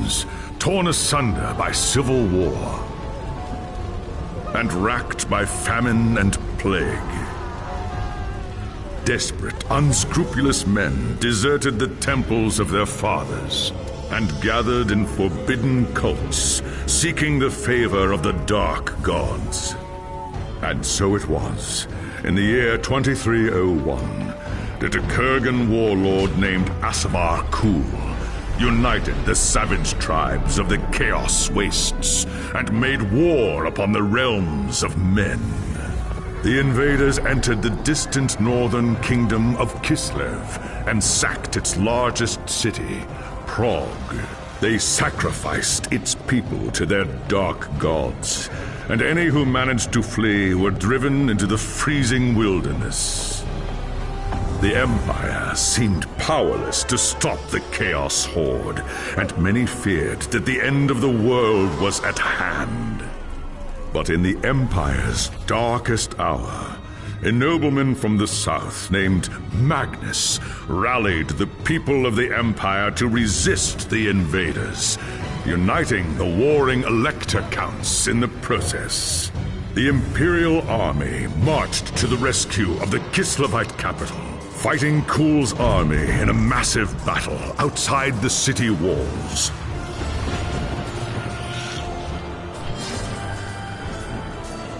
kingdoms, torn asunder by civil war, and racked by famine and plague. Desperate, unscrupulous men deserted the temples of their fathers and gathered in forbidden cults, seeking the favor of the dark gods. And so it was, in the year 2301, that a Kurgan warlord named Asavar Kul united the savage tribes of the Chaos Wastes and made war upon the realms of men. The invaders entered the distant northern kingdom of Kislev and sacked its largest city, Prague. They sacrificed its people to their dark gods, and any who managed to flee were driven into the freezing wilderness. The Empire seemed powerless to stop the Chaos Horde, and many feared that the end of the world was at hand. But in the Empire's darkest hour, a nobleman from the south named Magnus rallied the people of the Empire to resist the invaders, uniting the warring Elector Counts in the process. The Imperial army marched to the rescue of the Kislevite capital, fighting Kul's army in a massive battle outside the city walls.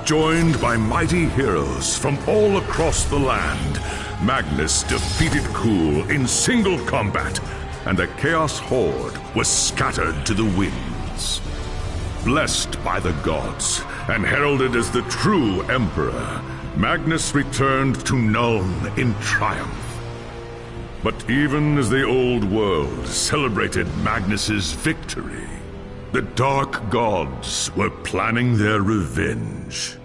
Joined by mighty heroes from all across the land, Magnus defeated Kul in single combat, and the Chaos Horde was scattered to the winds. Blessed by the gods and heralded as the true Emperor, Magnus returned to Nuln in triumph. But even as the old world celebrated Magnus's victory, the dark gods were planning their revenge.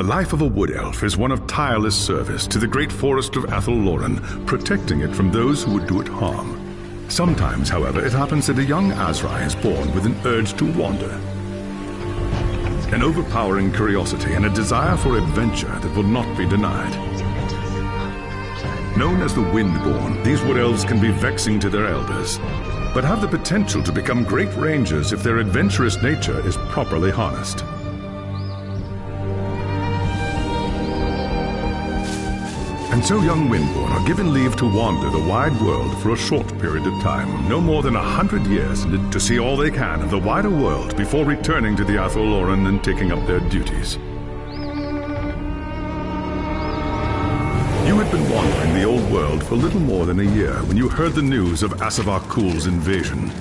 The life of a wood elf is one of tireless service to the great forest of Athelloren, protecting it from those who would do it harm. Sometimes, however, it happens that a young Azrai is born with an urge to wander. An overpowering curiosity and a desire for adventure that will not be denied. Known as the Windborn, these wood elves can be vexing to their elders, but have the potential to become great rangers if their adventurous nature is properly harnessed. And so young Windborn are given leave to wander the wide world for a short period of time, no more than 100 years, to see all they can of the wider world before returning to the Athelloren and taking up their duties. You had been wandering the old world for little more than a year when you heard the news of Asavar Kul's invasion.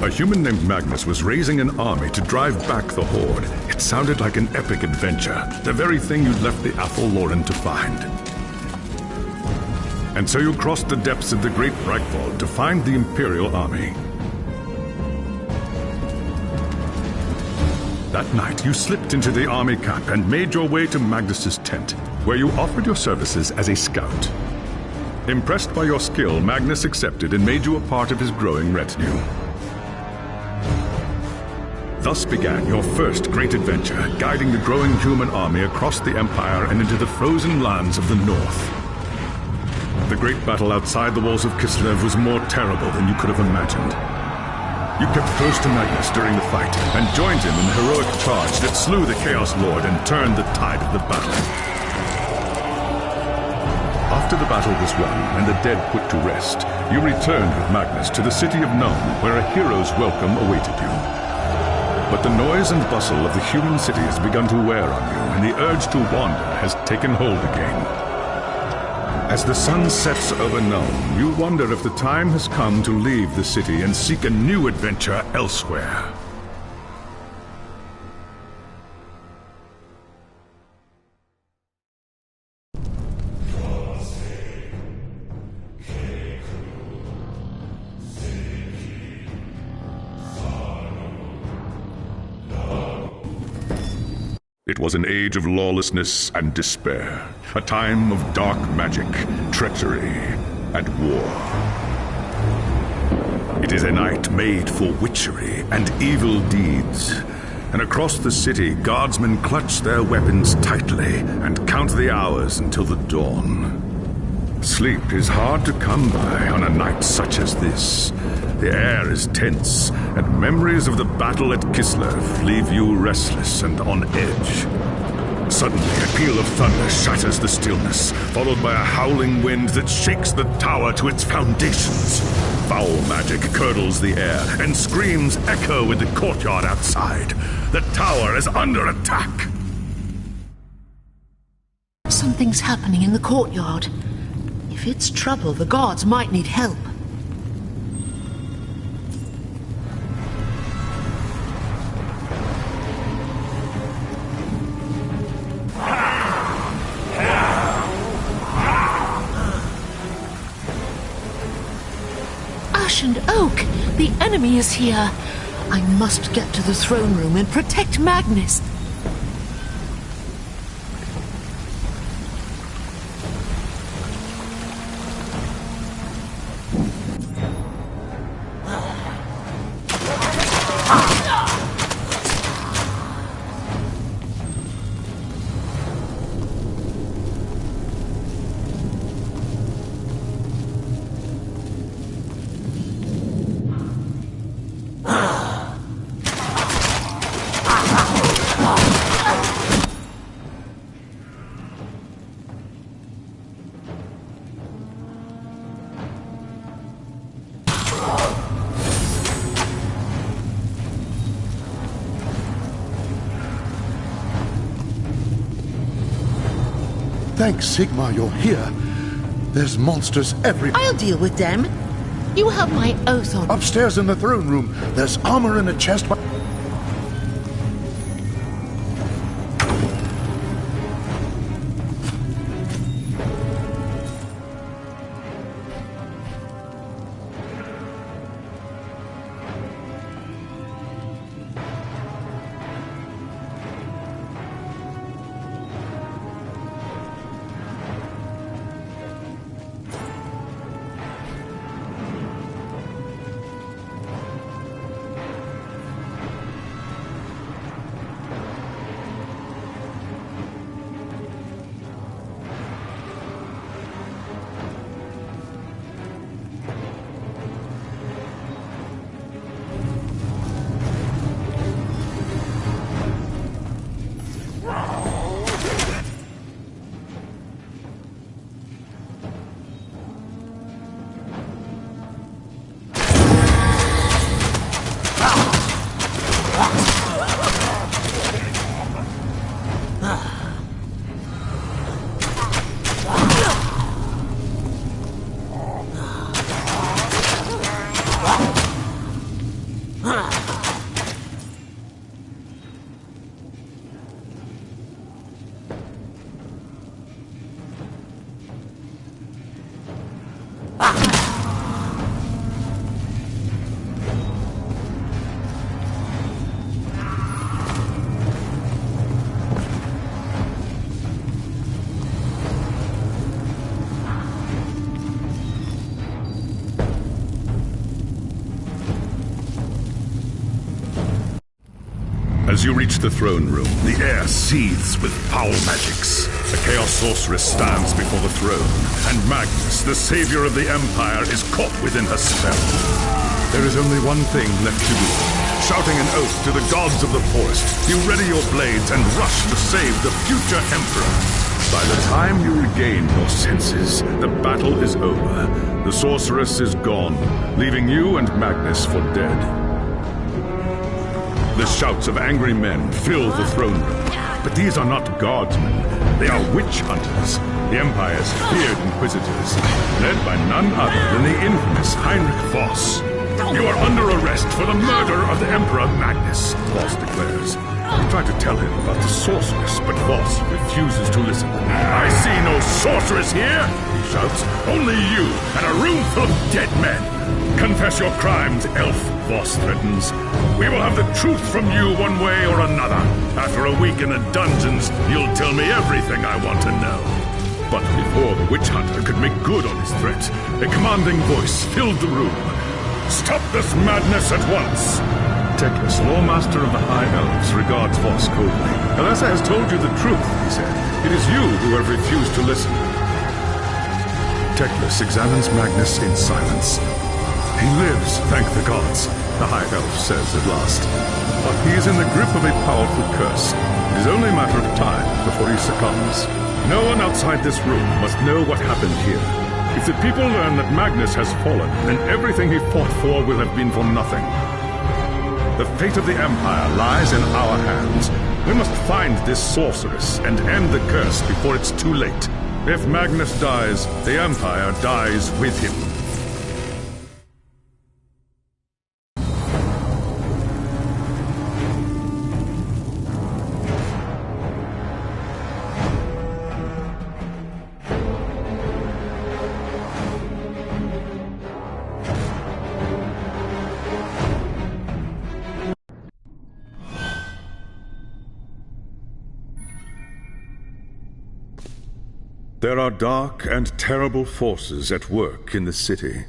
A human named Magnus was raising an army to drive back the Horde. It sounded like an epic adventure, the very thing you'd left the Athelloren to find. And so you crossed the depths of the Great Breakfall to find the Imperial army. That night, you slipped into the army camp and made your way to Magnus's tent, where you offered your services as a scout. Impressed by your skill, Magnus accepted and made you a part of his growing retinue. Thus began your first great adventure, guiding the growing human army across the Empire and into the frozen lands of the North. The great battle outside the walls of Kislev was more terrible than you could have imagined. You kept close to Magnus during the fight, and joined him in the heroic charge that slew the Chaos Lord and turned the tide of the battle. After the battle was won, and the dead put to rest, you returned with Magnus to the city of Nome, where a hero's welcome awaited you. But the noise and bustle of the human city has begun to wear on you, and the urge to wander has taken hold again. As the sun sets over Nome, you wonder if the time has come to leave the city and seek a new adventure elsewhere. It was an age of lawlessness and despair, a time of dark magic, treachery, and war. It is a night made for witchery and evil deeds, and across the city, guardsmen clutch their weapons tightly and count the hours until the dawn. Sleep is hard to come by on a night such as this. The air is tense, and memories of the battle at Kislev leave you restless and on edge. Suddenly, a peal of thunder shatters the stillness, followed by a howling wind that shakes the tower to its foundations. Foul magic curdles the air, and screams echo in the courtyard outside. The tower is under attack! Something's happening in the courtyard. If it's trouble, the guards might need help. Ash and Oak! The enemy is here! I must get to the throne room and protect Magnus! Thanks, Sigmar, you're here. There's monsters everywhere. I'll deal with them. You have my oath on... Upstairs in the throne room, there's armor in a chest. As you reach the throne room, the air seethes with foul magics. The Chaos Sorceress stands before the throne, and Magnus, the savior of the Empire, is caught within her spell. There is only one thing left to do. Shouting an oath to the gods of the forest, you ready your blades and rush to save the future Emperor. By the time you regain your senses, the battle is over. The Sorceress is gone, leaving you and Magnus for dead. The shouts of angry men fill the throne room. But these are not guardsmen. They are witch hunters, the Empire's feared inquisitors, led by none other than the infamous Heinrich Voss. You are under arrest for the murder of the Emperor Magnus, Voss declares. You try to tell him about the sorceress, but Voss refuses to listen. I see no sorceress here, he shouts. Only you and a room full of dead men. Confess your crimes, elf, Voss threatens. We will have the truth from you one way or another. After a week in the dungeons, you'll tell me everything I want to know. But before the witch hunter could make good on his threat, a commanding voice filled the room. Stop this madness at once! Teclis, Lawmaster of the High Elves, regards Voss coldly. Alessa has told you the truth, he said. It is you who have refused to listen. Teclis examines Magnus in silence. He lives, thank the gods, the High Elf says at last. But he is in the grip of a powerful curse. It is only a matter of time before he succumbs. No one outside this room must know what happened here. If the people learn that Magnus has fallen, then everything he fought for will have been for nothing. The fate of the Empire lies in our hands. We must find this sorceress and end the curse before it's too late. If Magnus dies, the Empire dies with him. There are dark and terrible forces at work in the city.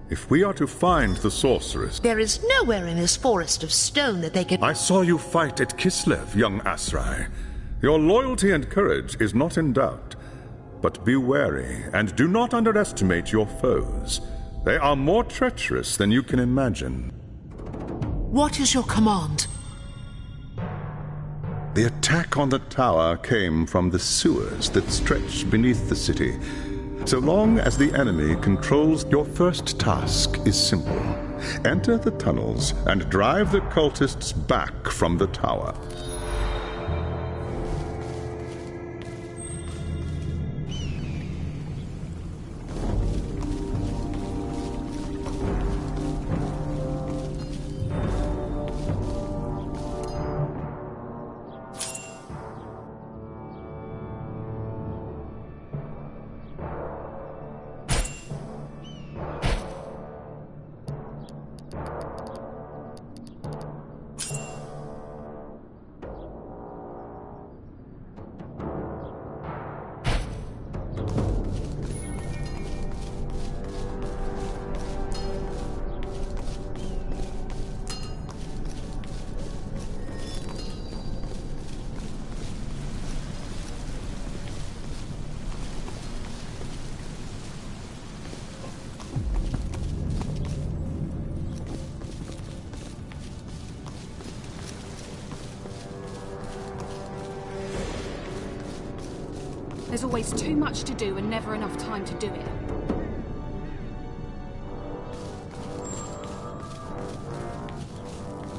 If we are to find the sorceress... There is nowhere in this forest of stone that they can... I saw you fight at Kislev, young Asrai. Your loyalty and courage is not in doubt. But be wary, and do not underestimate your foes. They are more treacherous than you can imagine. What is your command? The attack on the tower came from the sewers that stretch beneath the city. So long as the enemy controls, your first task is simple. Enter the tunnels and drive the cultists back from the tower. There's always too much to do and never enough time to do it.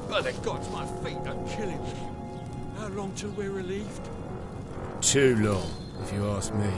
By the gods, my feet are killing me. How long till we're relieved? Too long, if you ask me.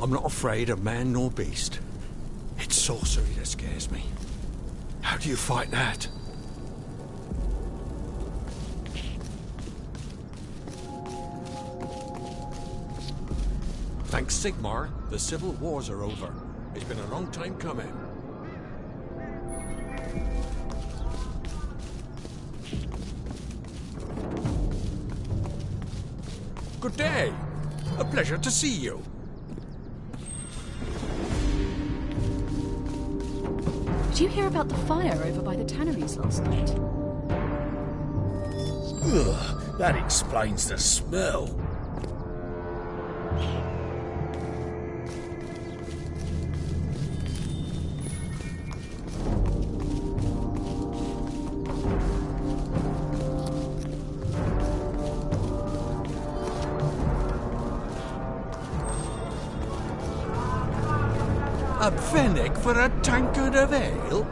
I'm not afraid of man nor beast. It's sorcery that scares me. How do you fight that? Thanks Sigmar, the civil wars are over. It's been a long time coming. Good day. A pleasure to see you. Did you hear about the fire over by the tanneries last night? Ugh, that explains the smell. A pfennig for a tankard of ale?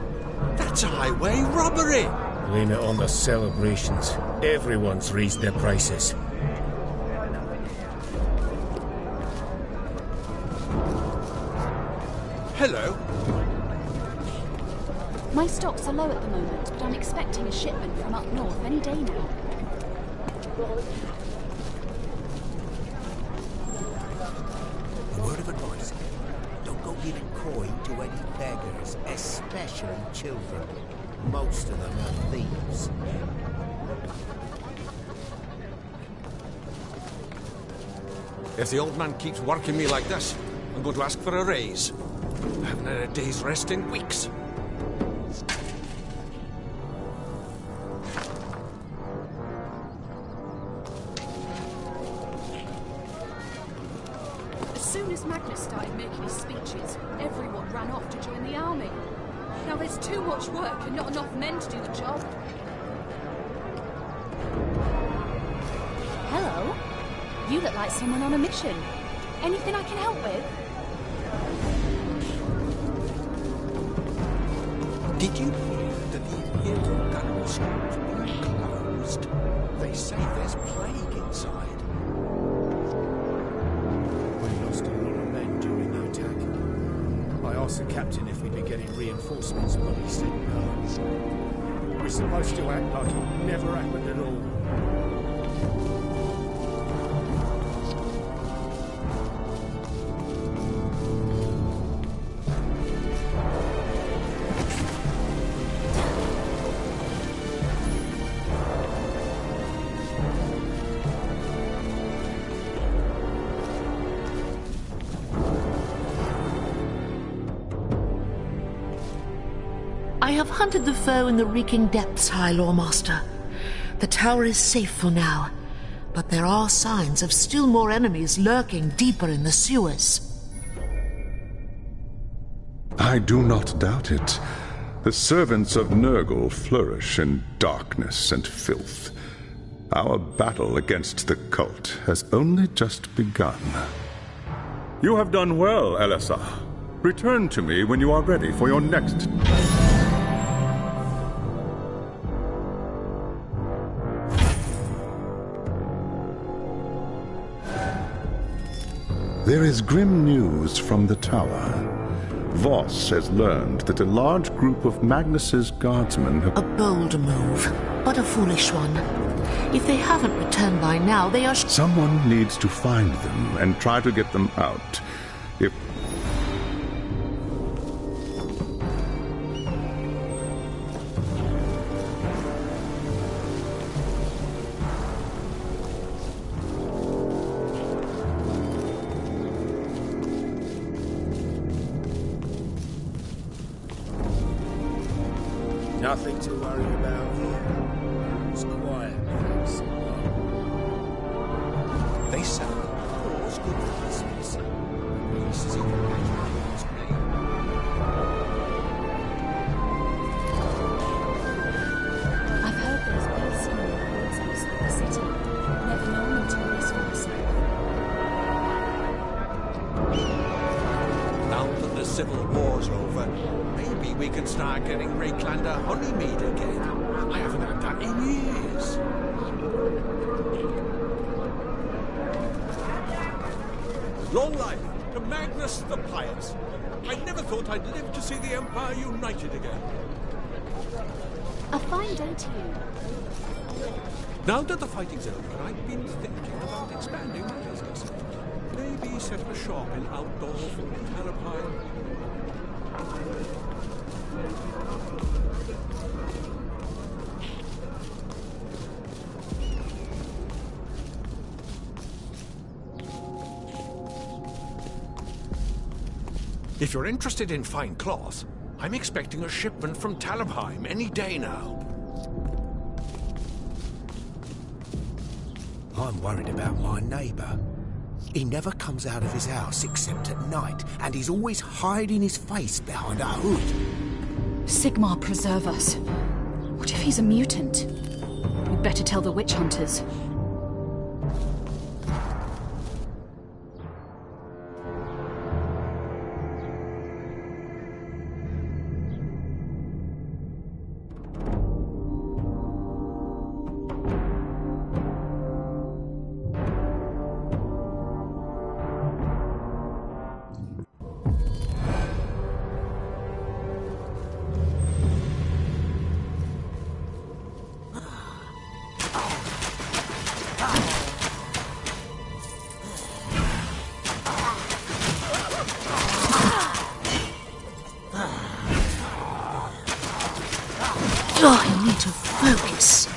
That's highway robbery! Blame it on the celebrations. Everyone's raised their prices. Hello. My stocks are low at the moment, but I'm expecting a shipment from up north any day now. A word of advice. Don't go giving coin to any beggars, especially children. Most of them are thieves. If the old man keeps working me like this, I'm going to ask for a raise. I haven't had a day's rest in weeks. As soon as Magnus started making his speeches, everyone ran off to join the army. Now there's too much work and not enough men to do the job. Hello? You look like someone on a mission. Anything I can help with? Did you hear that the Imperial Gunnery School's been closed? They say there's plague inside. We lost a lot of men during the attack. I asked the captain if we'd be getting reinforcements, but he said no. We're supposed to act like it never happened at all. I have hunted the foe in the reeking depths, High Lawmaster. The tower is safe for now, but there are signs of still more enemies lurking deeper in the sewers. I do not doubt it. The servants of Nurgle flourish in darkness and filth. Our battle against the cult has only just begun. You have done well, Elessa. Return to me when you are ready for your next... There is grim news from the tower. Voss has learned that a large group of Magnus's guardsmen have... A bold move, but a foolish one. If they haven't returned by now, they are... Someone needs to find them and try to get them out. If... Nothing to worry about here. It's quiet, thanks. They say all's good for business. This is even it's me. I've heard there's beasts in the woods outside the city. Never known them to this fast. Now that the civil war's over, maybe we can start getting Rayklander honeymead again. I haven't had that in years. Long life to Magnus the Pious. I never thought I'd live to see the Empire united again. A fine day to you. Now that the fighting's over, I've been thinking about expanding my business. Maybe set up a shop in outdoor food in Talabheim. If you're interested in fine cloth, I'm expecting a shipment from Talabheim any day now. I'm worried about my neighbour. He never comes out of his house except at night, and he's always hiding his face behind a hood. Sigmar preserve us. What if he's a mutant? We'd better tell the witch hunters. Oh, I need to focus.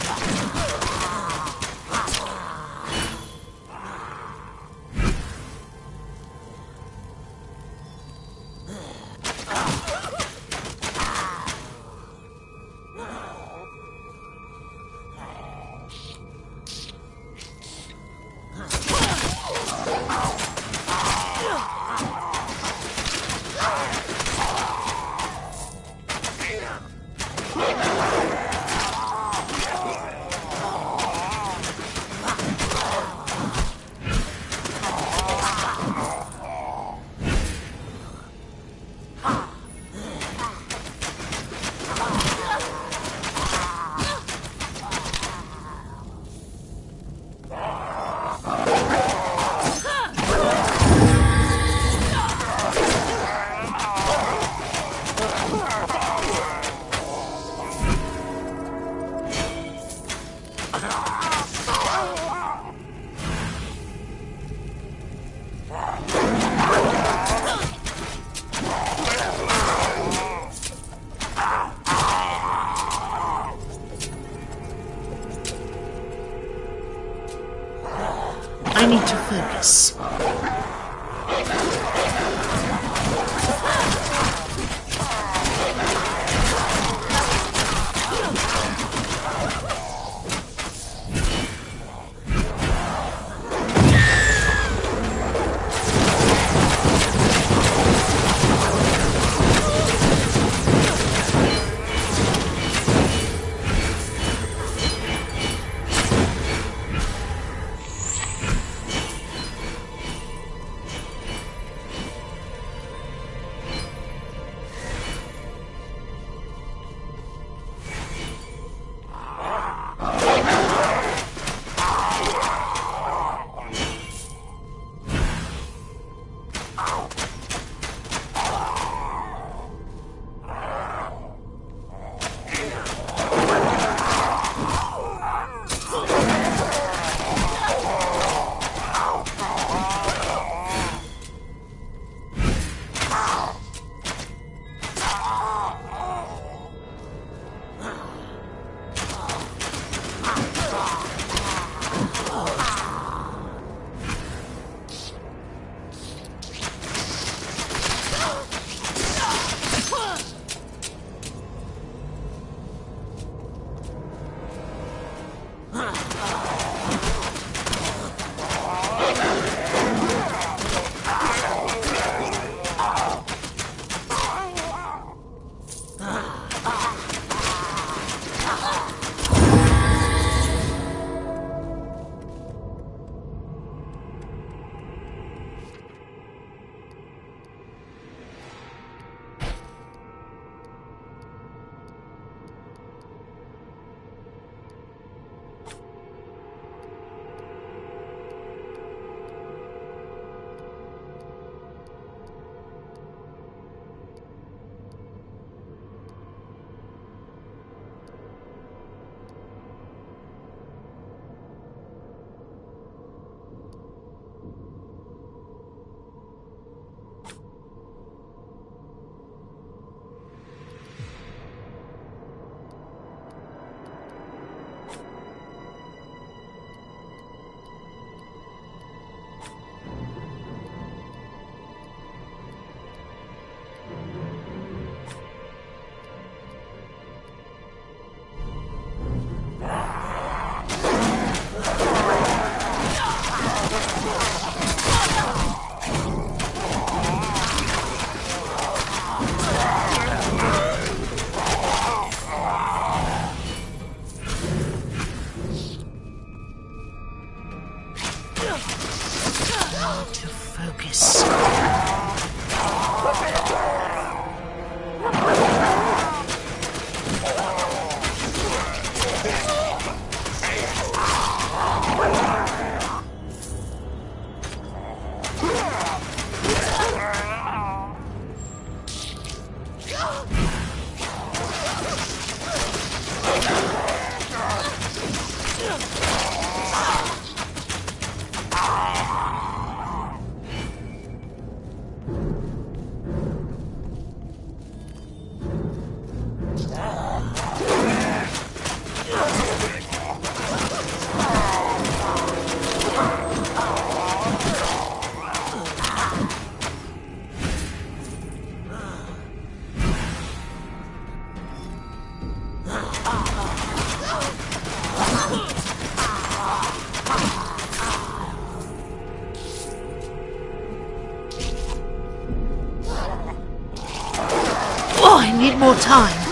need more time.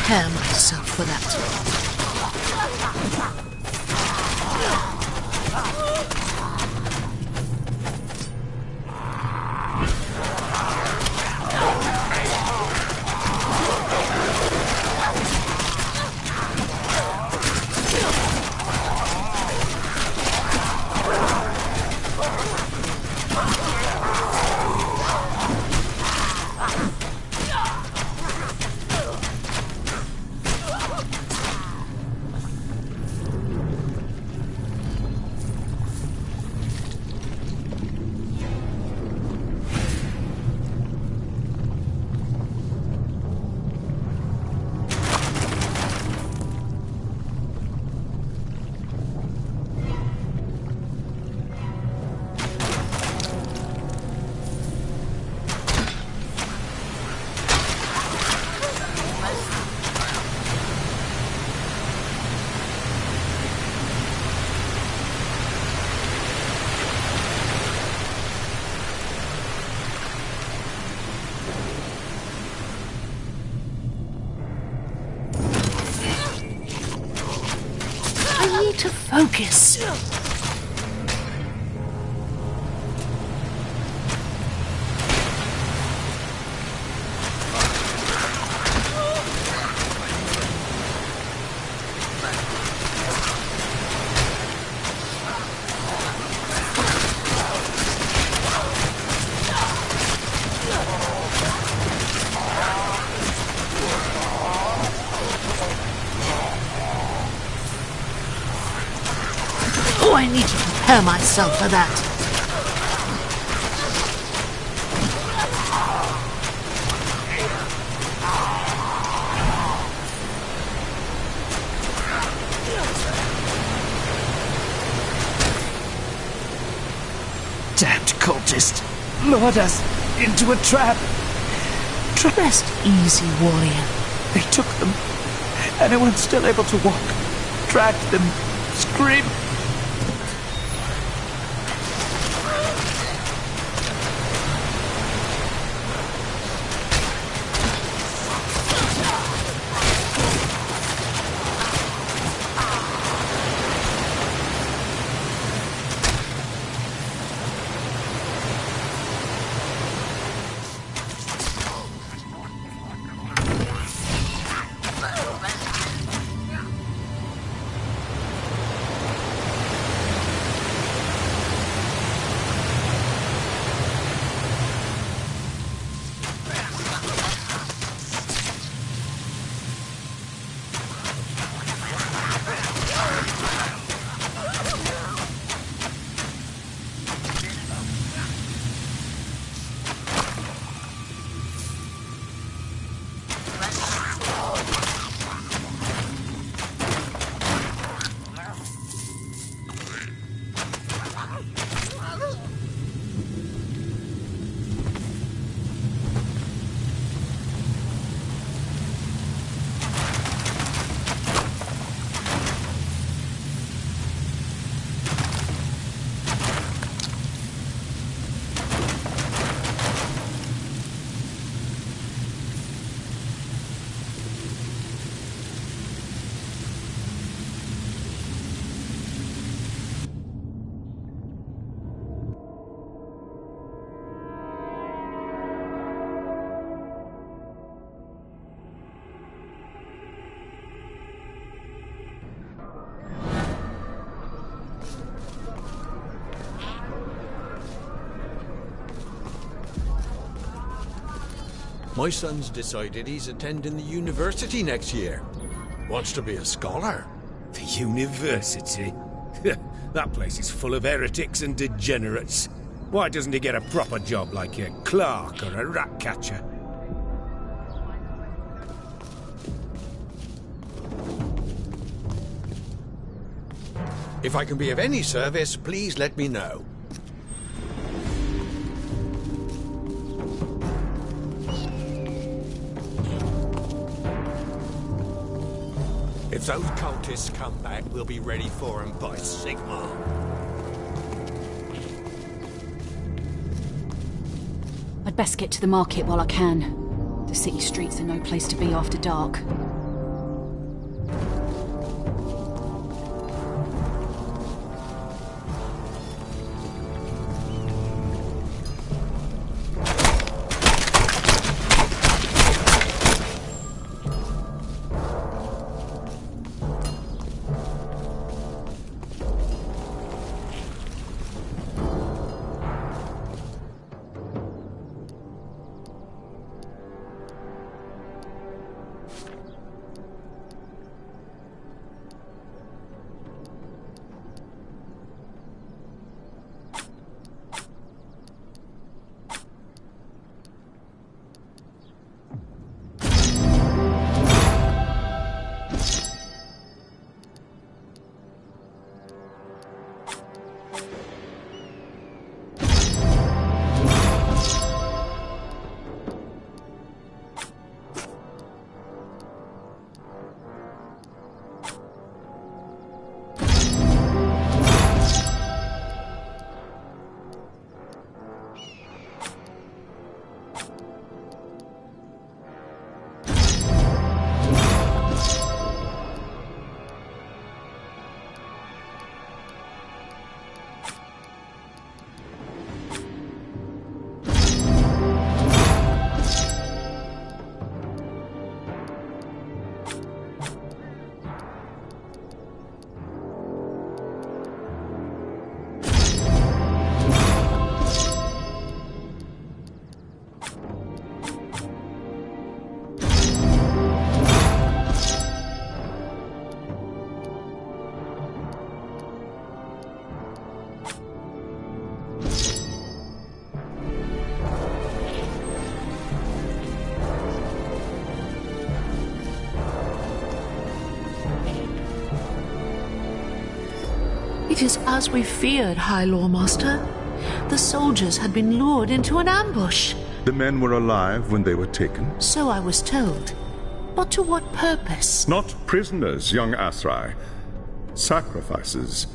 Prepare myself for that. need to focus. Oh, I need to prepare myself for that. Damned cultist lured us into a trap. Rest easy, warrior. They took them. Anyone still able to walk dragged them, screamed. My son's decided he's attending the university next year. Wants to be a scholar. The university? That place is full of heretics and degenerates. Why doesn't he get a proper job like a clerk or a rat catcher? If I can be of any service, please let me know. If those cultists come back, we'll be ready for them by sigmar. I'd best get to the market while I can. The city streets are no place to be after dark. It is as we feared, High Lawmaster. The soldiers had been lured into an ambush. The men were alive when they were taken? So I was told. But to what purpose? Not prisoners, young Asrai. Sacrifices.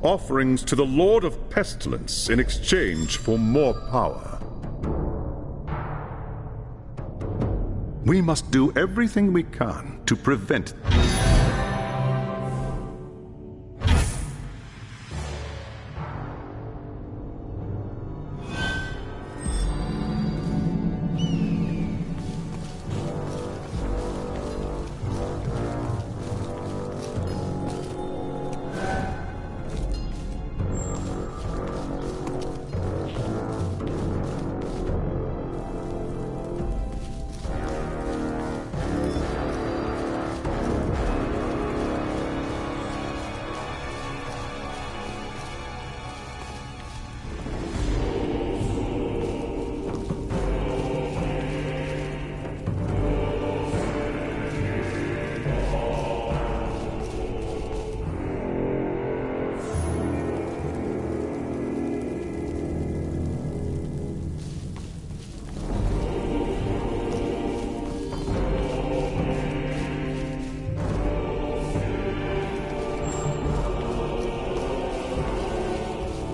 Offerings to the Lord of Pestilence in exchange for more power. We must do everything we can to prevent.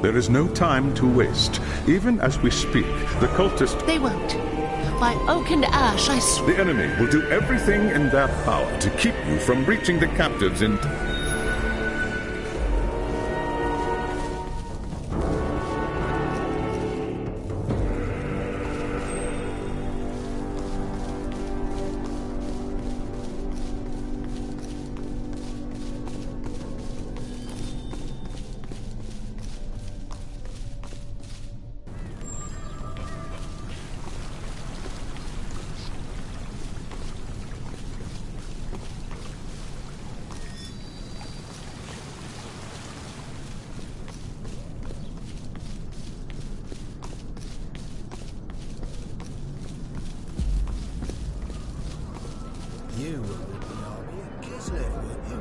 There is no time to waste. Even as we speak, the cultists... They won't. By oak and ash, I swear... The enemy will do everything in their power to keep you from reaching the captives in... You were with the army at Kislev, weren't you?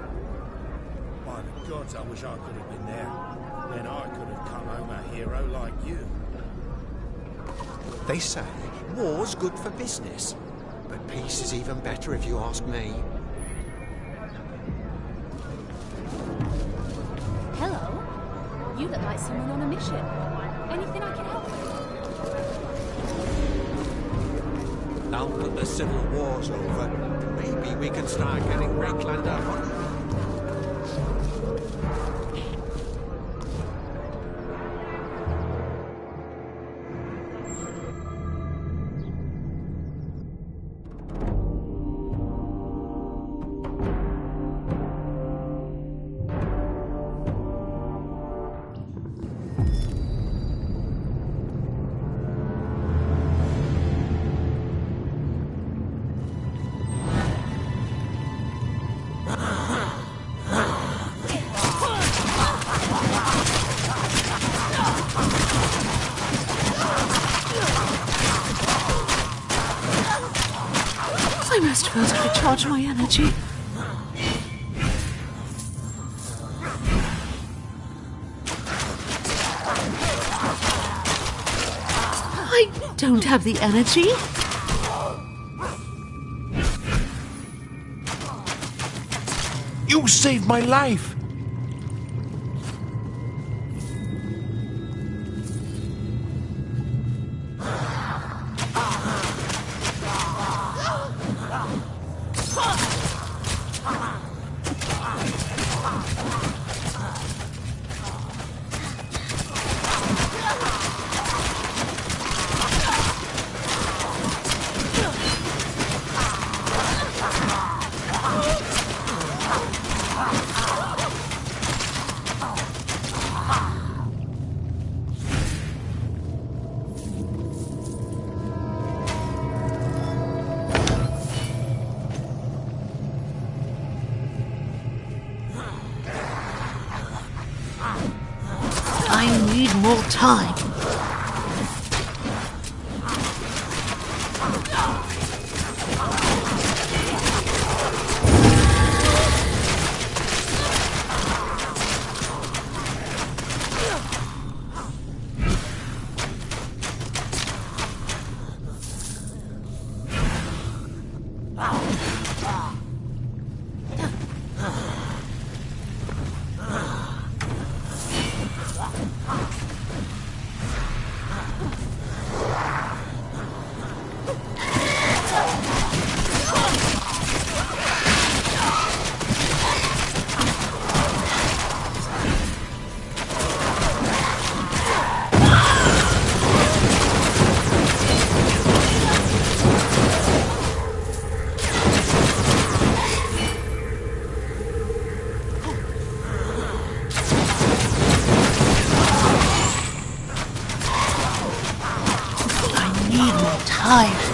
By the gods, I wish I could have been there. Then I could have come home a hero like you. They say war's good for business, but peace is even better if you ask me. Hello? You look like someone on a mission. Anything I can help with? Now that the civil war's over, maybe we can start getting Ricklander hungry. I must first recharge my energy. I don't have the energy. You saved my life! I need more time. alive.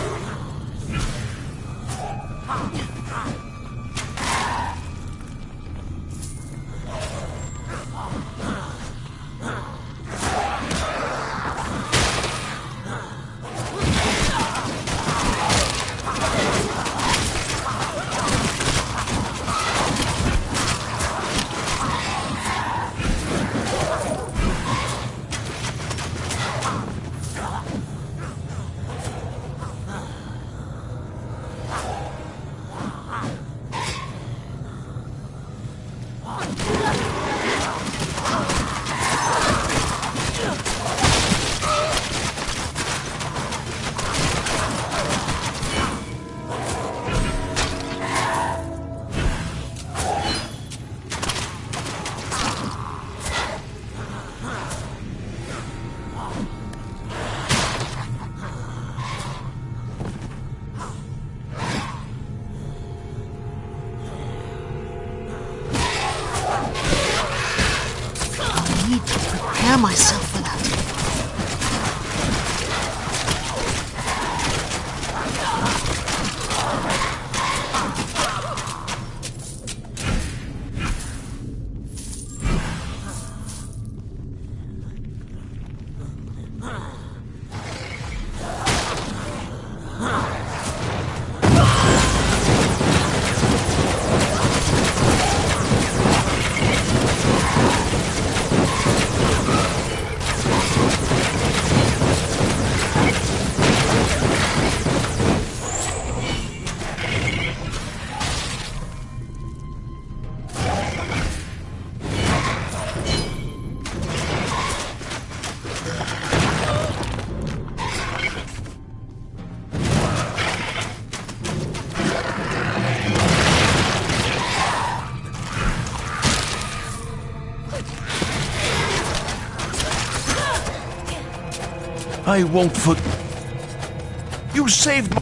Prepare myself for that. I won't You saved my...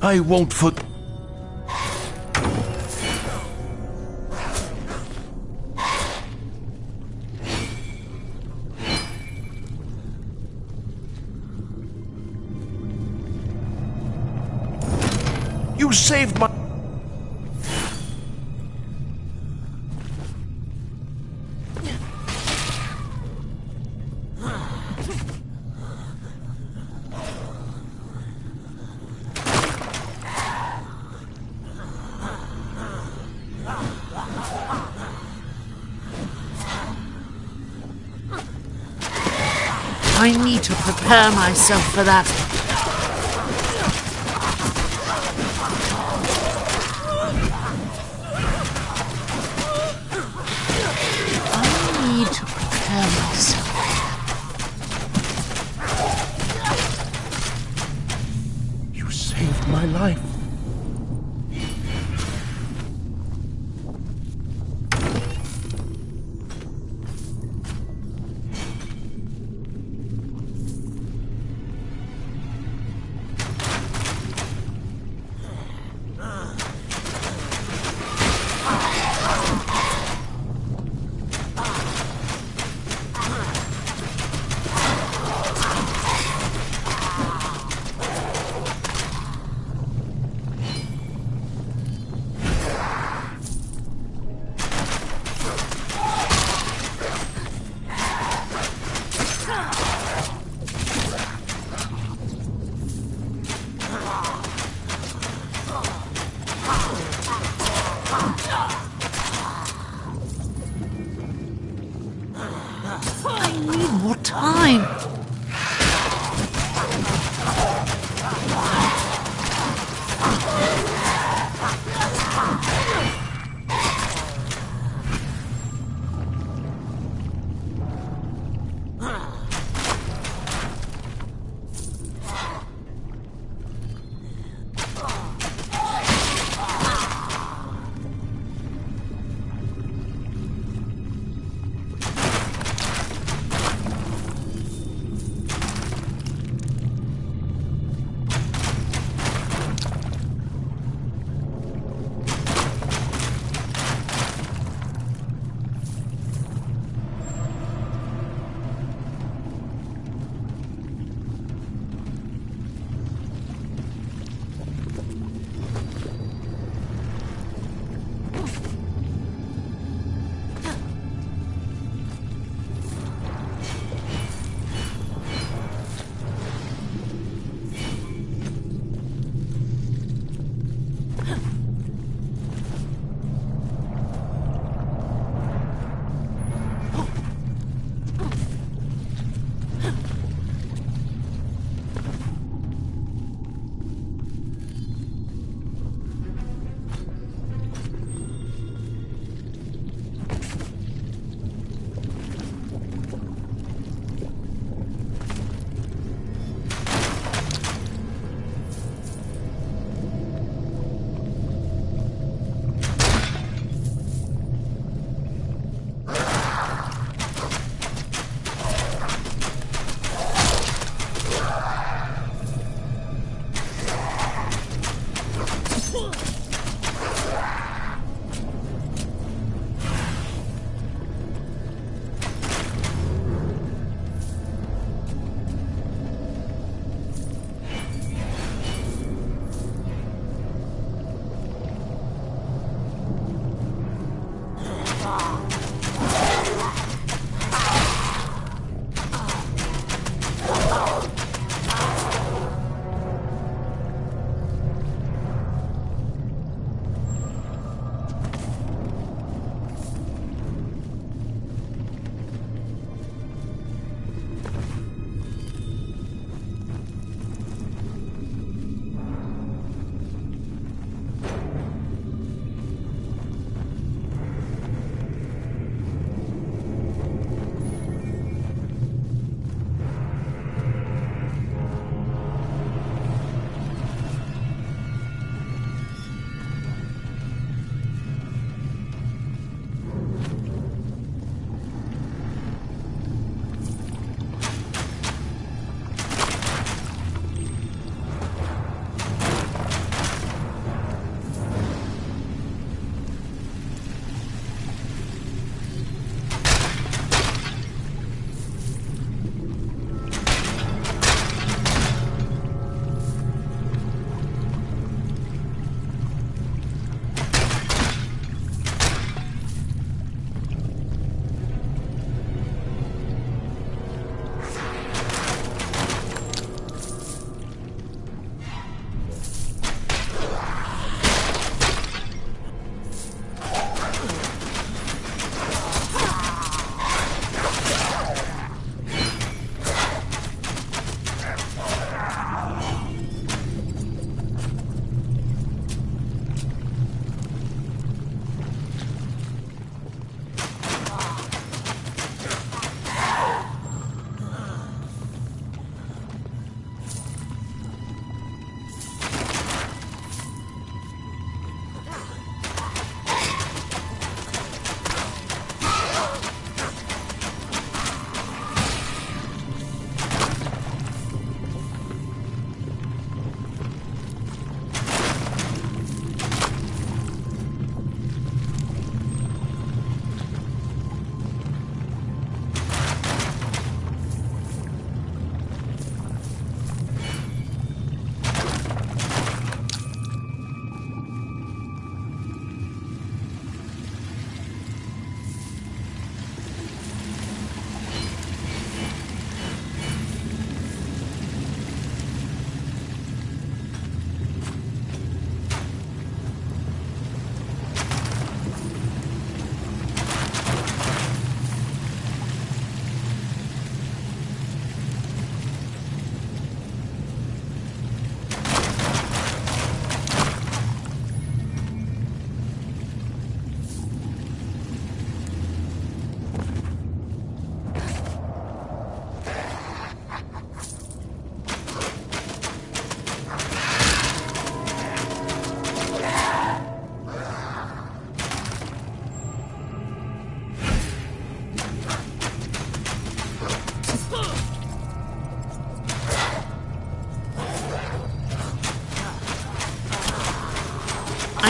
I won't You saved my... I need to prepare myself for that. I need to prepare myself. time.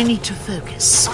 I need to focus.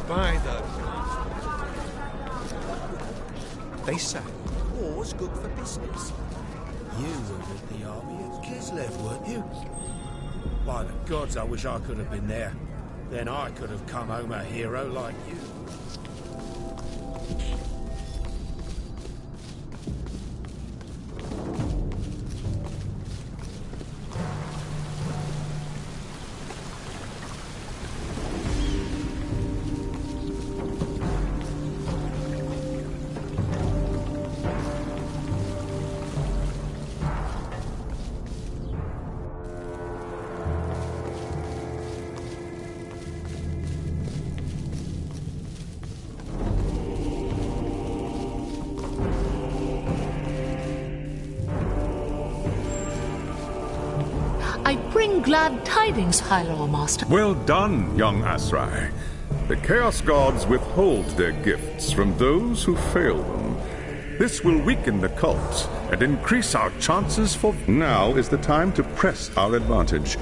By the... They say war's good for business. You were with the army at Kislev, weren't you? By the gods, I wish I could have been there. Then I could have come home a hero like you. I bring glad tidings, High Lord Master. Well done, young Asrai. The Chaos Gods withhold their gifts from those who fail them. This will weaken the cult and increase our chances for... Now is the time to press our advantage.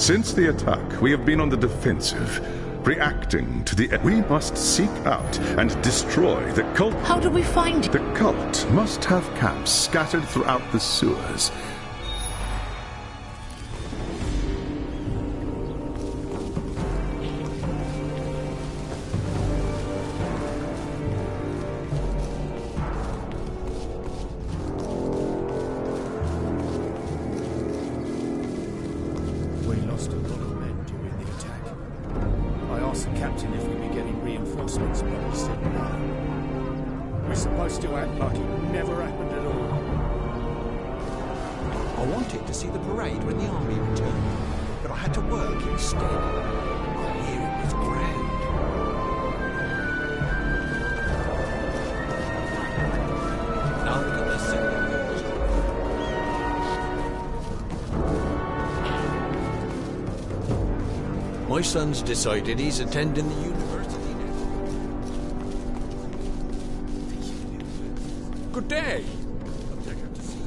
Since the attack, we have been on the defensive, reacting to the... We must seek out and destroy the cult. How do we find it? The cult must have camps scattered throughout the sewers. We lost a lot of men during the attack. I asked the captain if we'd be getting reinforcements, but he said no. We're supposed to act like it never happened at all. I wanted to see the parade when the army returned, but I had to work instead. I hear it was grand. Now look at the sigmar. My son's decided he's attending the university now. Good day. I'll take her to see.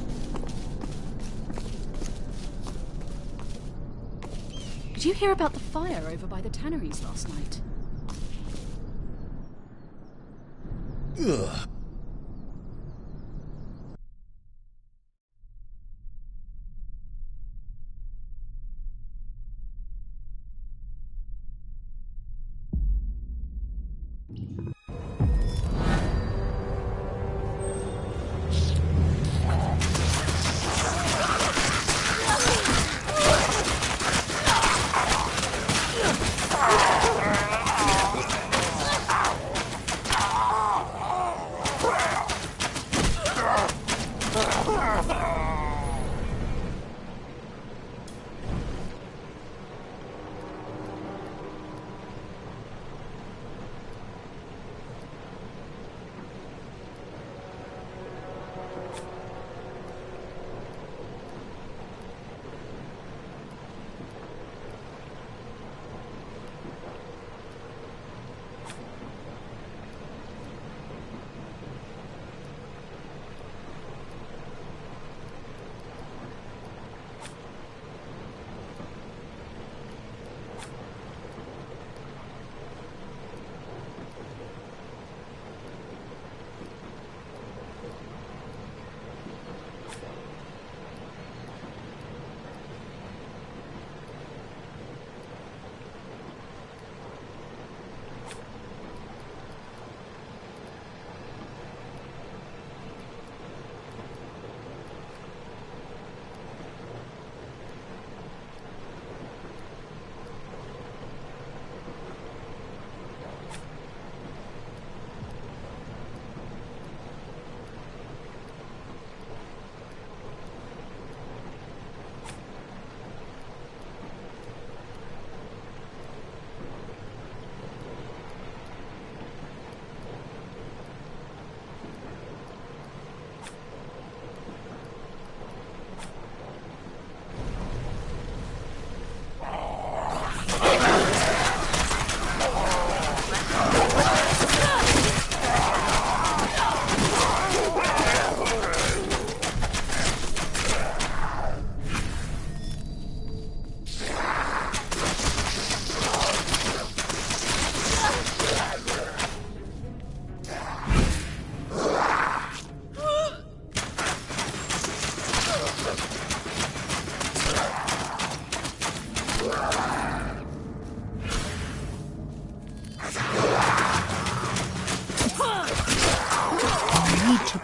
Did you hear about the fire over by the tanneries last night? Ugh.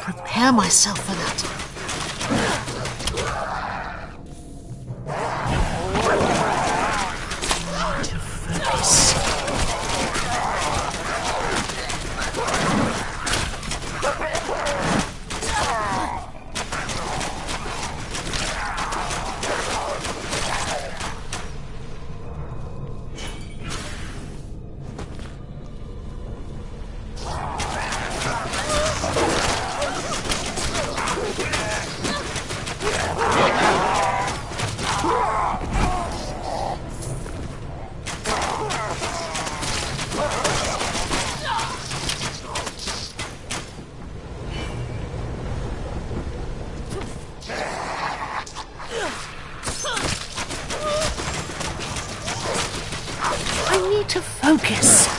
Prepare myself for that. To focus. to focus.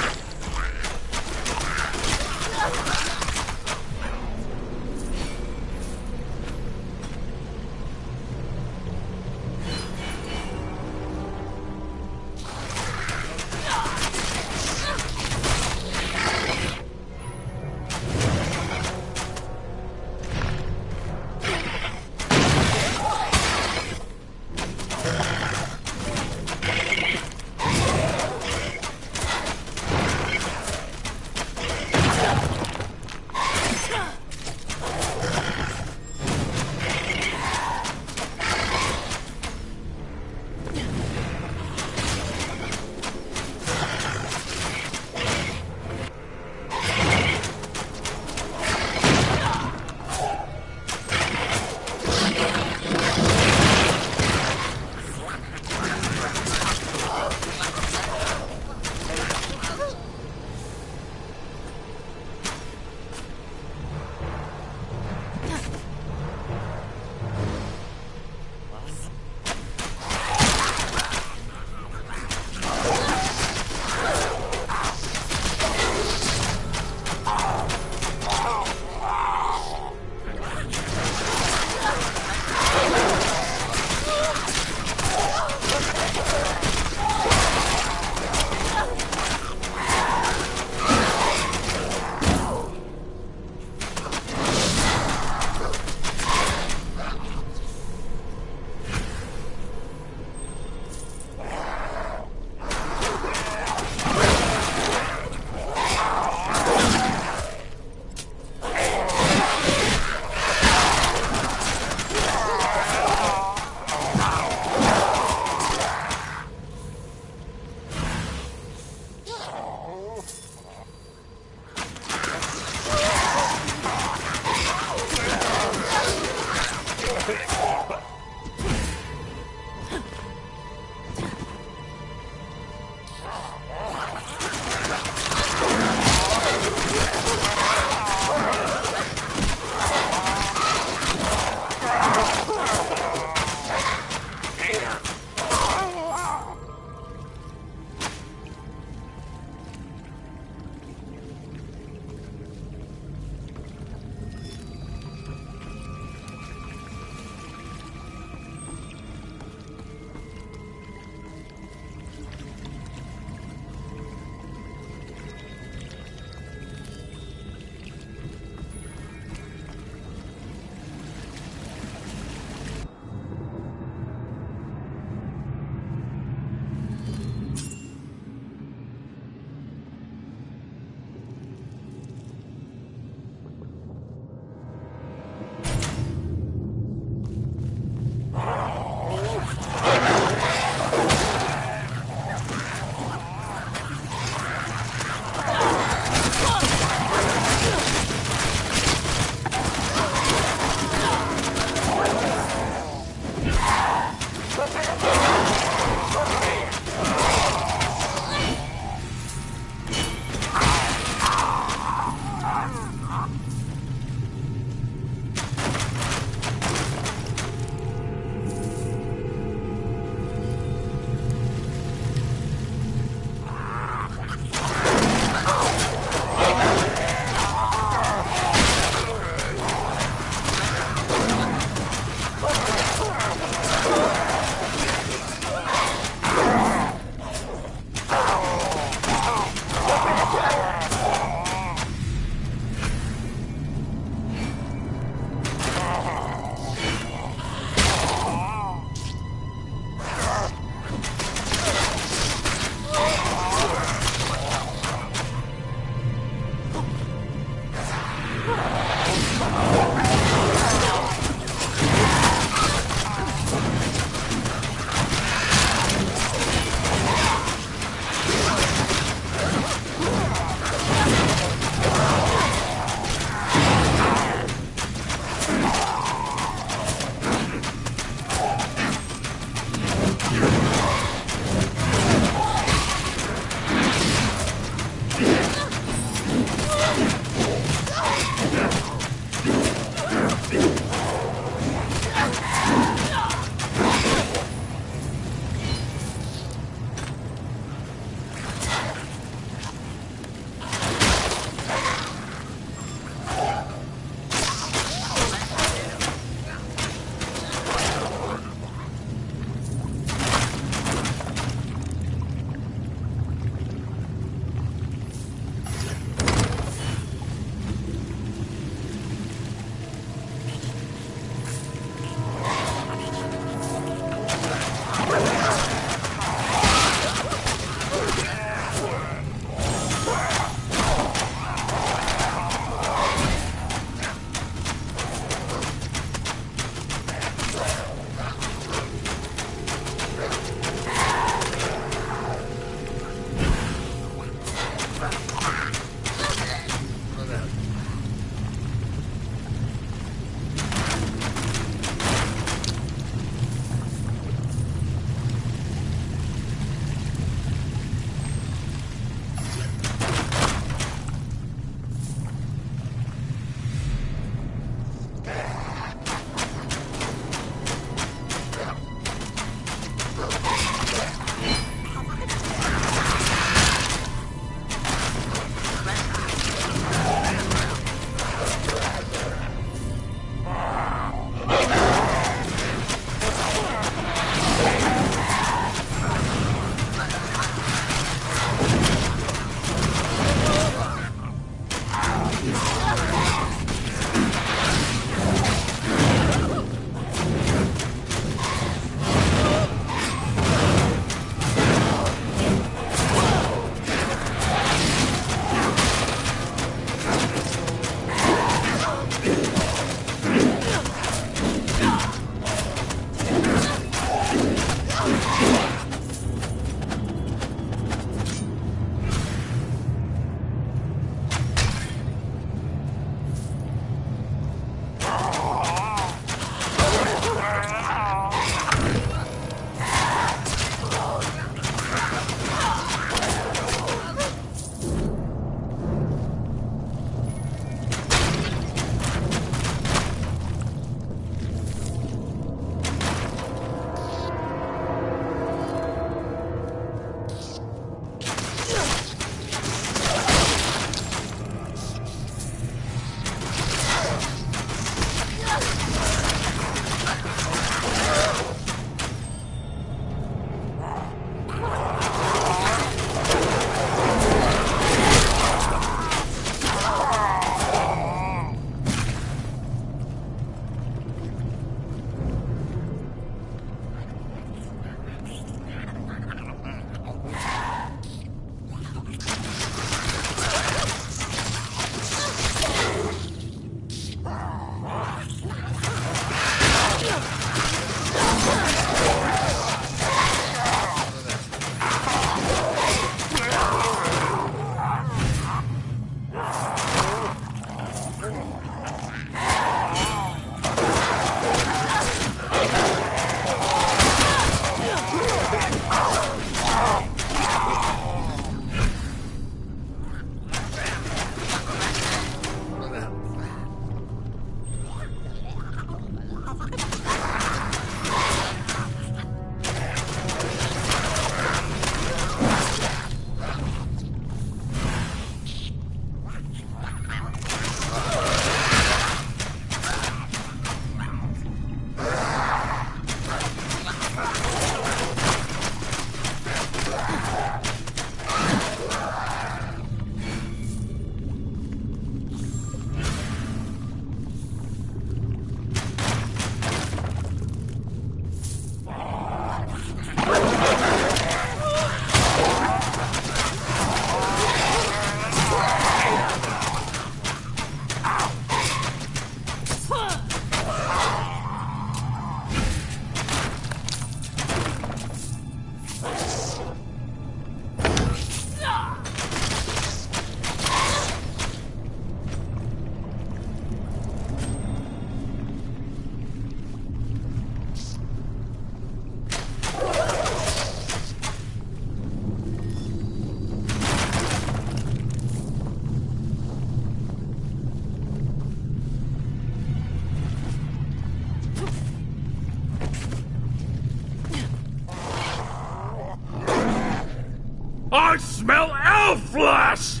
I smell elf flesh!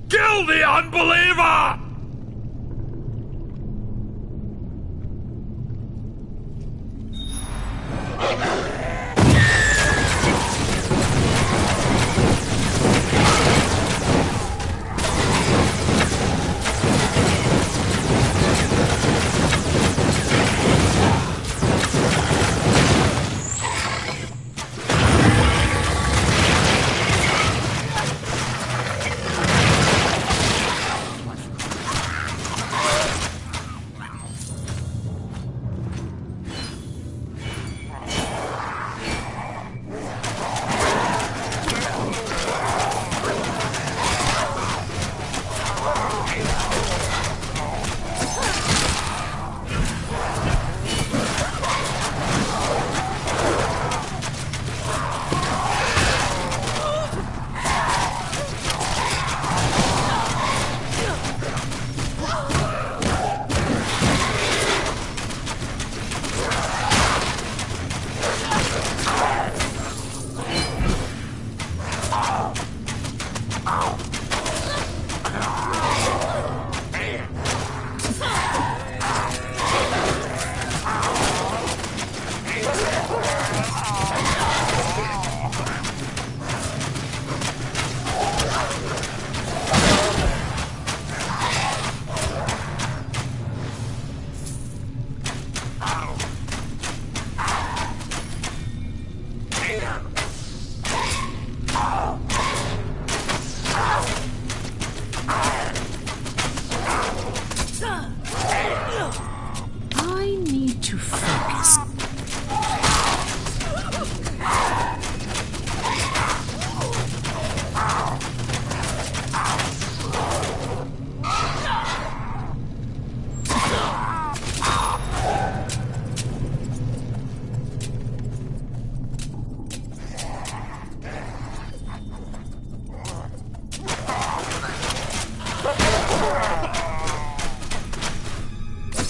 Kill the unbeliever!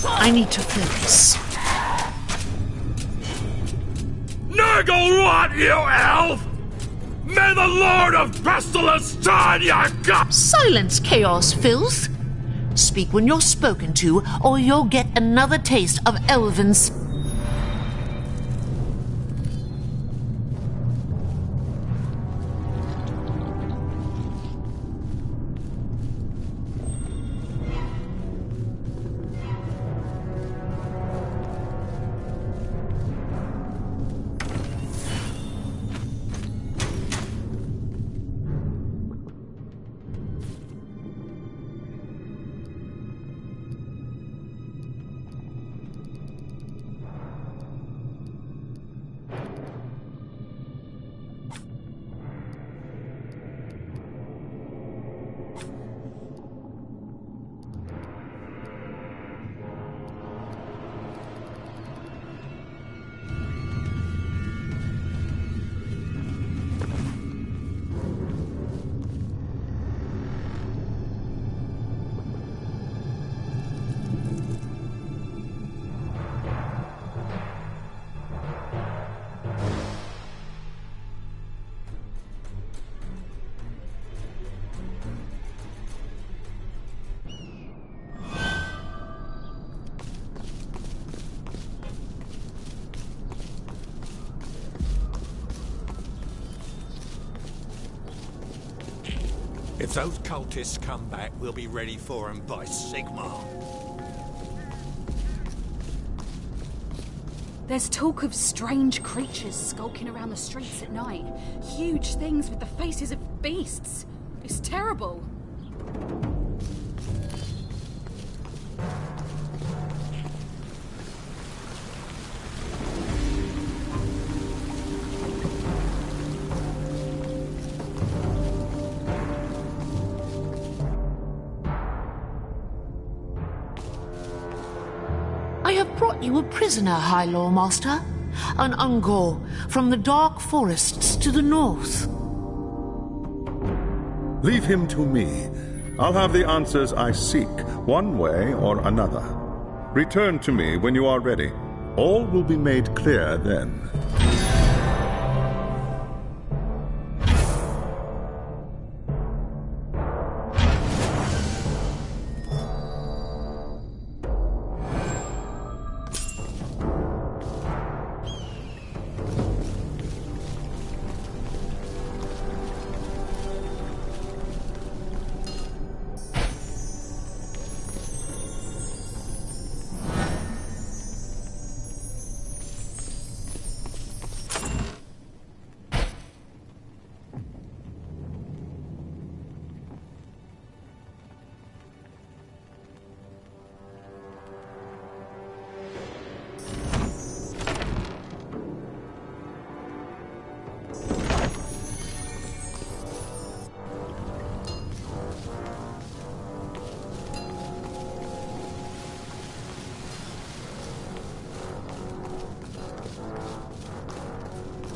I need to focus. Nurgle rot, you elf! May the Lord of Pestilence turn your gut! Silence, Chaos Filth! Speak when you're spoken to, or you'll get another taste of Elven's. If those cultists come back, we'll be ready for them by Sigmar. There's talk of strange creatures skulking around the streets at night. Huge things with the faces of beasts. It's terrible. I have brought you a prisoner, High Lawmaster. An Ungor from the dark forests to the north. Leave him to me. I'll have the answers I seek, one way or another. Return to me when you are ready. All will be made clear then.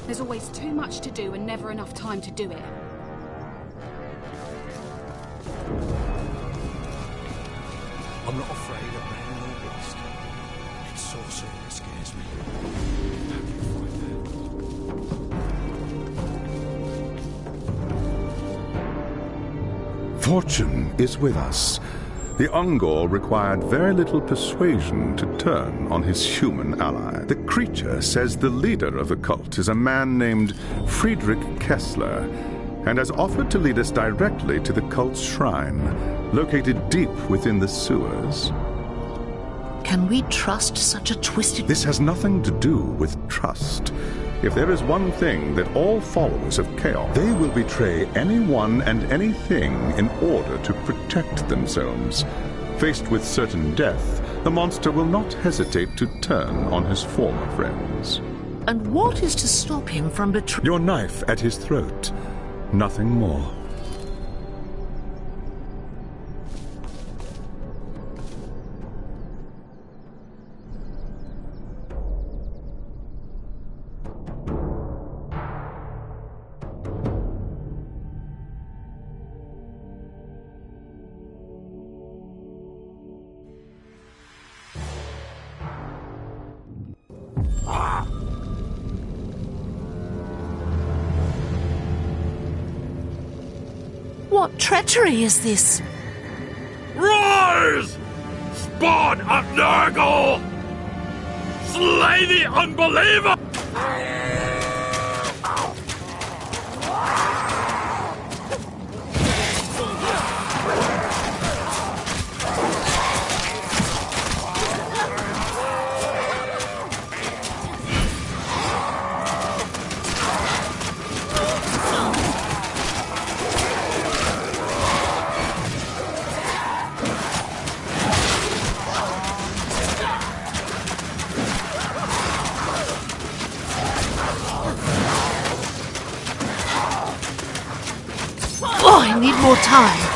There's always too much to do and never enough time to do it. I'm not afraid of man nor beast. It's sorcery that scares me. How do you fight that? Fortune is with us. The Ungor required very little persuasion to turn on his human ally. The creature says the leader of the cult is a man named Friedrich Kessler, and has offered to lead us directly to the cult's shrine, located deep within the sewers. Can we trust such a twisted... This has nothing to do with trust. If there is one thing that all followers of Chaos, they will betray anyone and anything in order to protect themselves. Faced with certain death, the monster will not hesitate to turn on his former friends. And what is to stop him from betraying... Your knife at his throat. Nothing more. What treachery is this? Rise! Spawn of Nurgle! Slay the unbeliever! Oh, I need more time.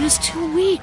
Is too weak.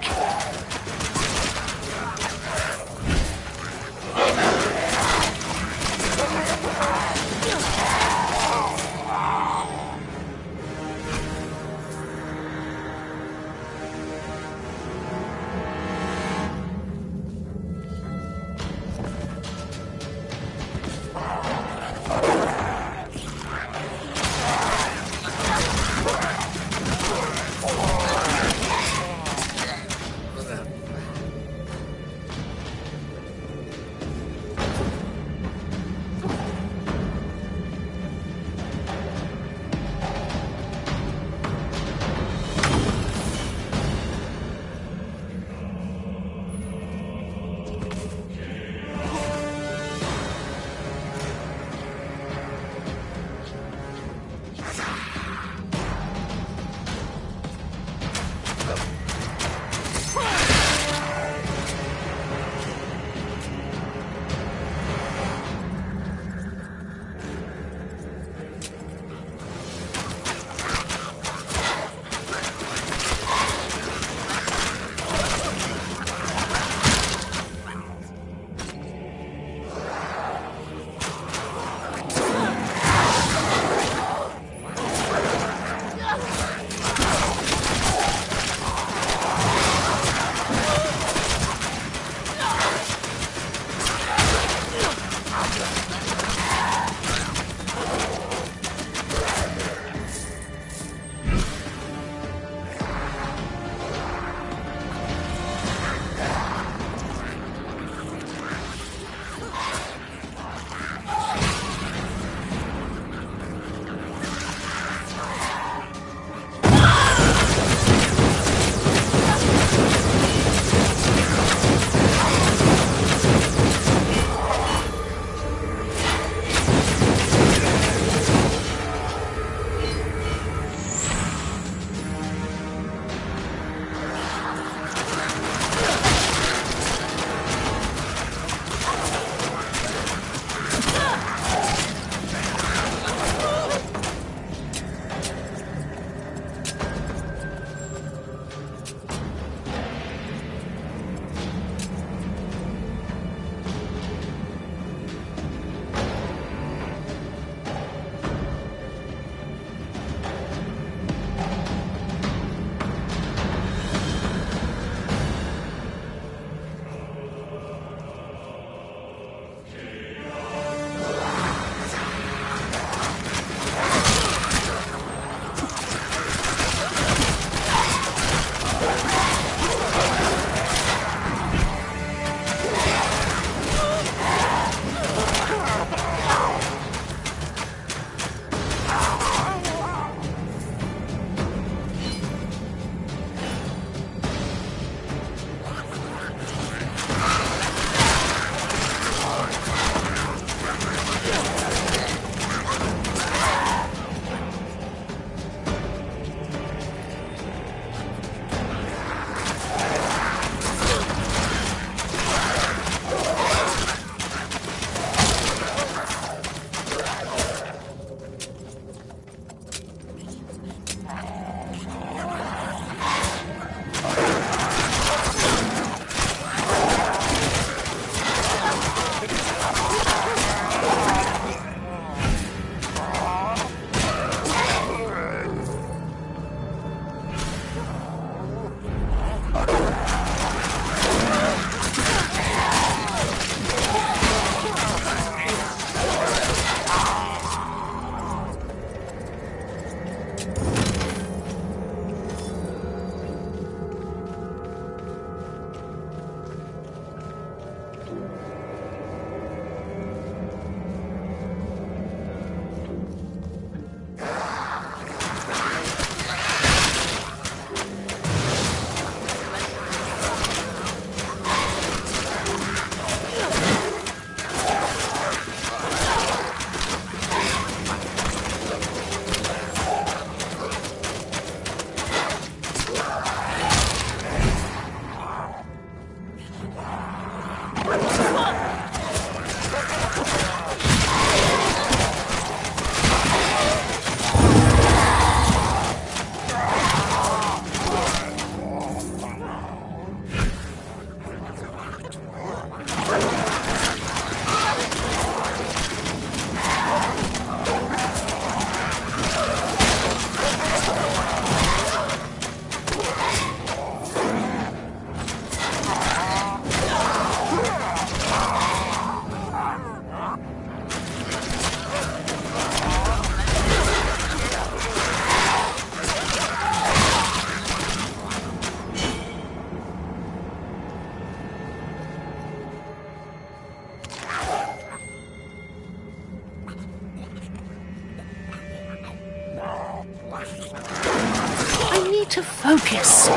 focus.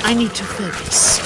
I need to focus.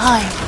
Time.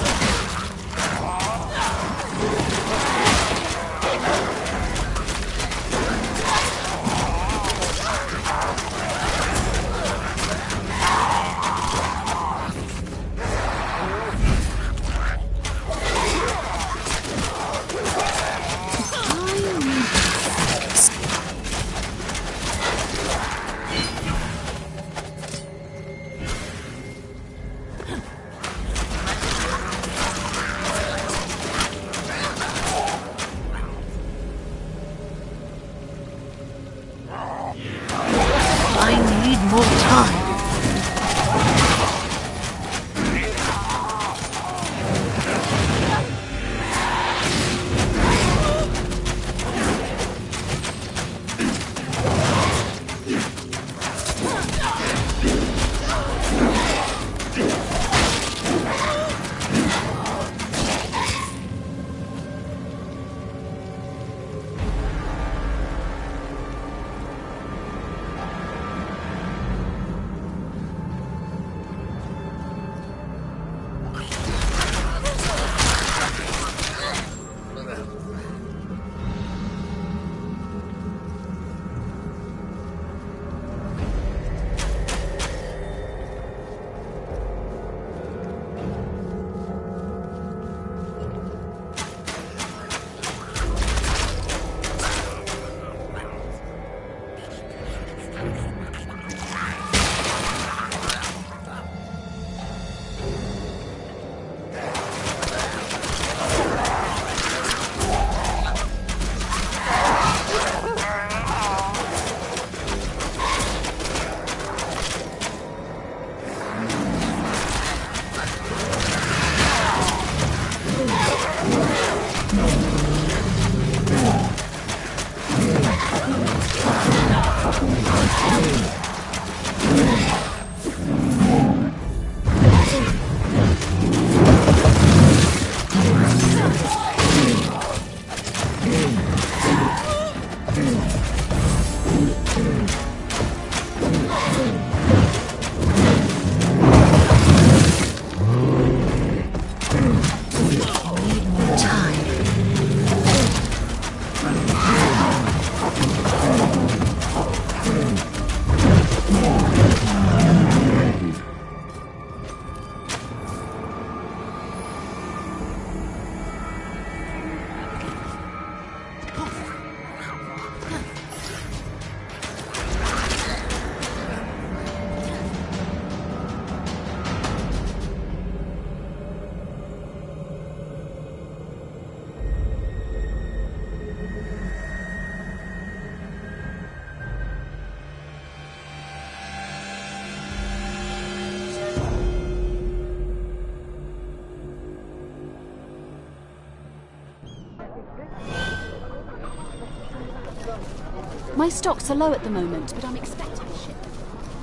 My stocks are low at the moment, but I'm expecting a ship.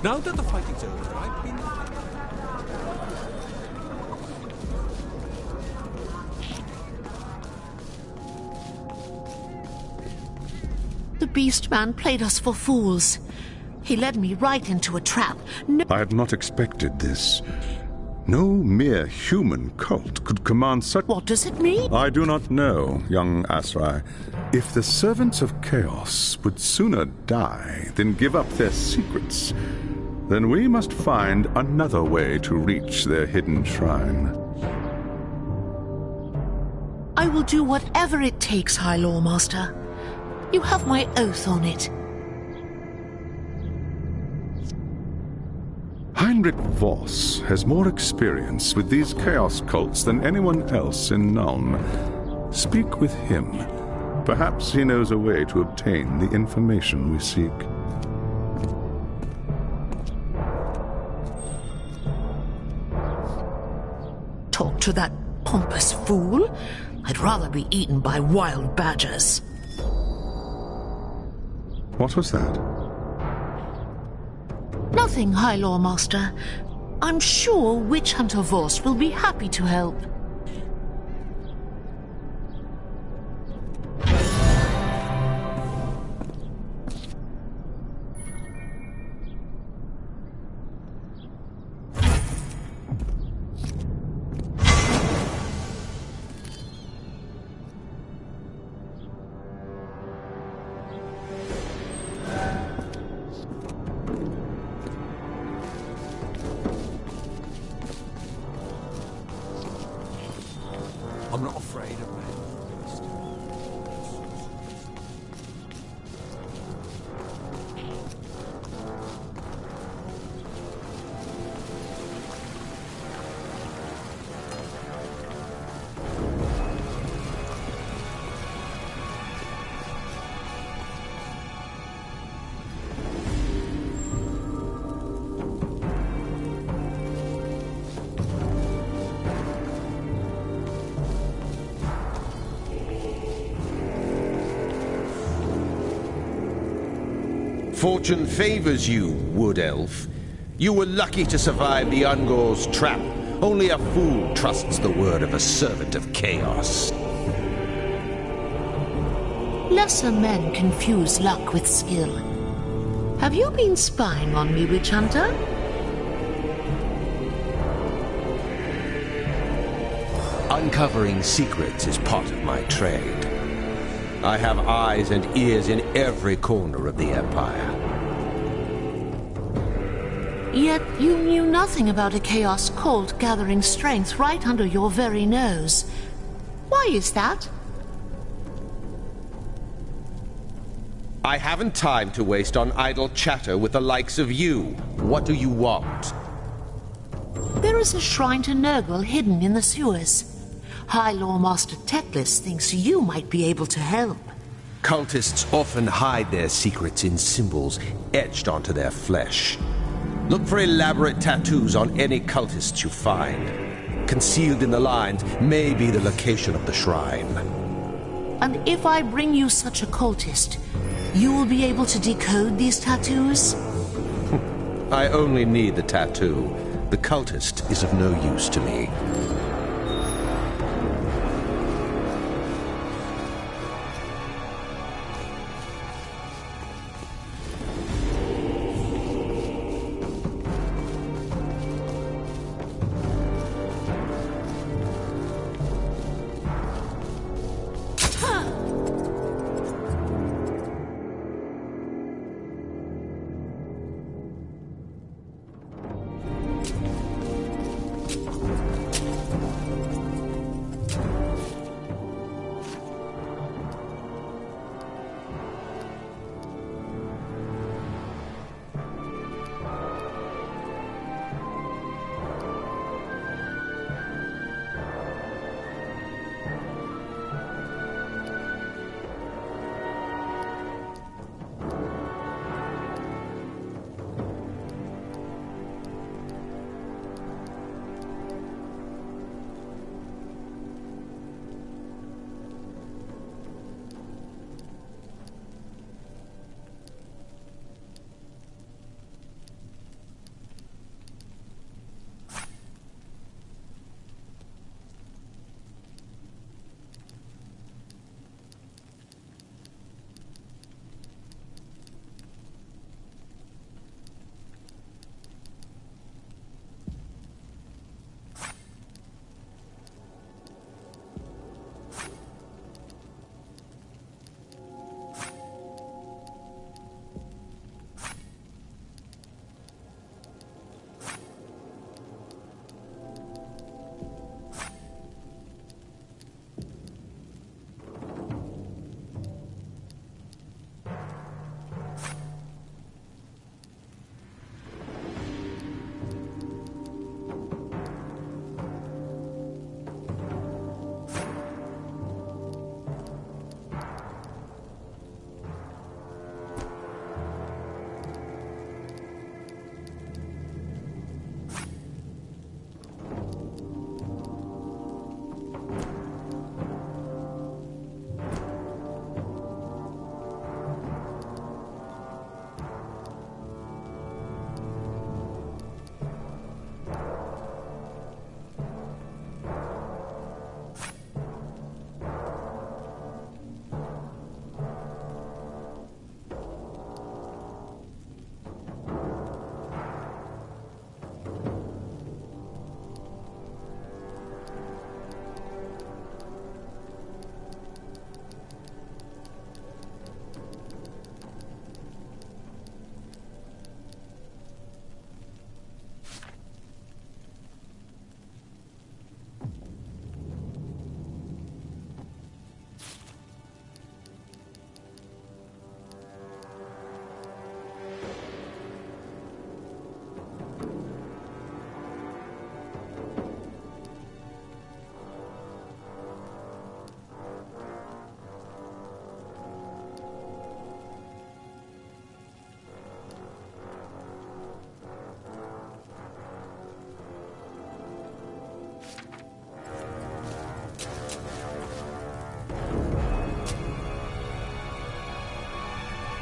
Now that the fighting's over, I've been... The beast man played us for fools. He led me right into a trap. No I had not expected this. No mere human cult could command such... What does it mean? I do not know, young Asrai. If the servants of chaos would sooner die than give up their secrets, then we must find another way to reach their hidden shrine. I will do whatever it takes, High Lawmaster. You have my oath on it. Heinrich Voss has more experience with these chaos cults than anyone else in Nuln. Speak with him. Perhaps he knows a way to obtain the information we seek. Talk to that pompous fool? I'd rather be eaten by wild badgers. What was that? Nothing, High Lawmaster. I'm sure Witch Hunter Voss will be happy to help. I'm not afraid of man. Fortune favors you, Wood Elf. You were lucky to survive the Ungor's trap. Only a fool trusts the word of a servant of chaos. Lesser men confuse luck with skill. Have you been spying on me, Witch Hunter? Uncovering secrets is part of my trade. I have eyes and ears in every corner of the Empire. Yet you knew nothing about a chaos cult gathering strength right under your very nose. Why is that? I haven't time to waste on idle chatter with the likes of you. What do you want? There is a shrine to Nurgle hidden in the sewers. High Lawmaster Teclis thinks you might be able to help. Cultists often hide their secrets in symbols etched onto their flesh. Look for elaborate tattoos on any cultists you find. Concealed in the lines may be the location of the shrine. And if I bring you such a cultist, you will be able to decode these tattoos? I only need the tattoo. The cultist is of no use to me.